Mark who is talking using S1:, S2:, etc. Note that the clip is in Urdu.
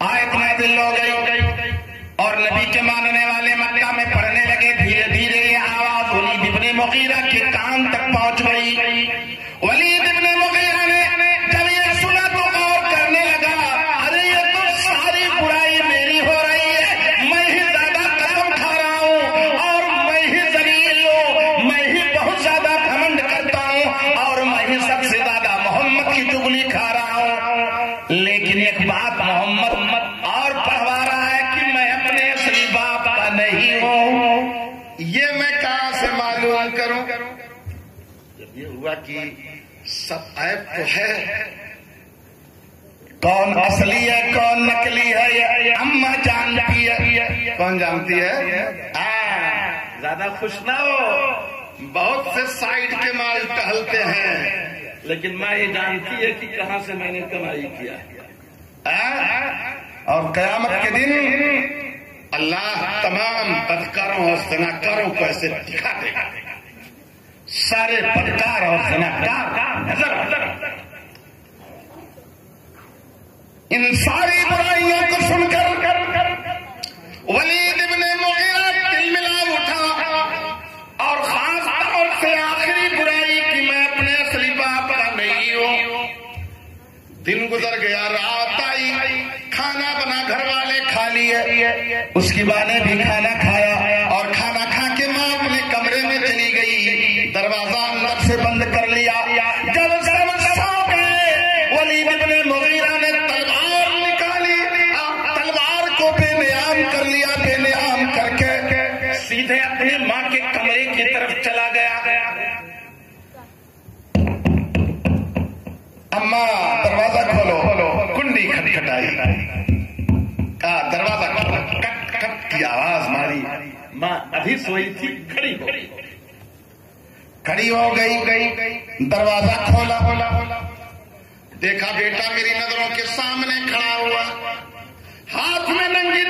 S1: آیت نازل ہو گئی اور نبی کے ماننے والے مکہ میں پڑھنے لگے. دھیرے دھیرے یہ آواز ولید ابن مغیرہ کے کان تک پہنچ گئی. ولید ابن مغیرہ نے جب یہ سنا تو غور کرنے لگا, ارے یہ تو ساری برائی میری ہو رہی ہے, میں ہی زیادہ قسم کھا رہا ہوں اور میں ہی ذلیل ہوں, میں ہی بہت زیادہ گھمنڈ کرتا ہوں اور میں ہی سب سے زیادہ محمد کی چغلی کھا رہا ہوں. لیکن ایک بات محمد اور پڑھوا رہا ہے کہ میں اپنے اصلی باپ کا نہیں ہوں.
S2: یہ میں کہاں سے معلوم کروں؟ جب یہ ہوا کہ سب عیب تو ہے,
S1: کون اصلی ہے کون نکلی ہے یہ اماں جانتی ہے.
S2: کون جانتی ہے؟
S1: زیادہ خوش نہ ہو,
S2: بہت سے سائڈ کے مال ٹہلتے ہیں,
S1: لیکن ماں یہ جانتی ہے کہ کہاں سے میں نے کمائی کیا.
S2: اور قیامت کے دن اللہ تمام بدکاروں اور زناکاروں کو ایسے دکھا دے گا.
S1: سارے بدکار اور زناکار نظر ان ساری برائیوں کو سن کر ولید ابن مغیرہ دل ملا اٹھا اور خاص طور سے آخری برائی کہ میں اپنے اصلی باپ کا نہیں ہوں.
S2: دن گزر گیا, رات آئی, کھانا بنا, گھر والے
S1: کھا لیے, اس کی ماں نے بھی کھانا کھایا اور کھانا کھا کے ماں اپنے کمرے میں چلی گئی, دروازہ اندر سے بند کر لیا. جب سب سو گئے ولید ابن مغیرہ نے تلوار نکالی, تلوار کو بے نیام کر لیا, بے نیام کر کے سیدھے اپنی ماں کے کمرے کی طرف چلا گیا. اماں دروازہ کھولو, کنڈی کھٹکھٹائی, کہا دروازہ کھولو, کٹ کٹ کی آواز ماری. ماں ابھی سوئی تھی, کھڑی ہو گئی, دروازہ کھولا,
S2: دیکھا بیٹا میری نظروں کے سامنے کھڑا ہوا, ہاتھ میں ننگی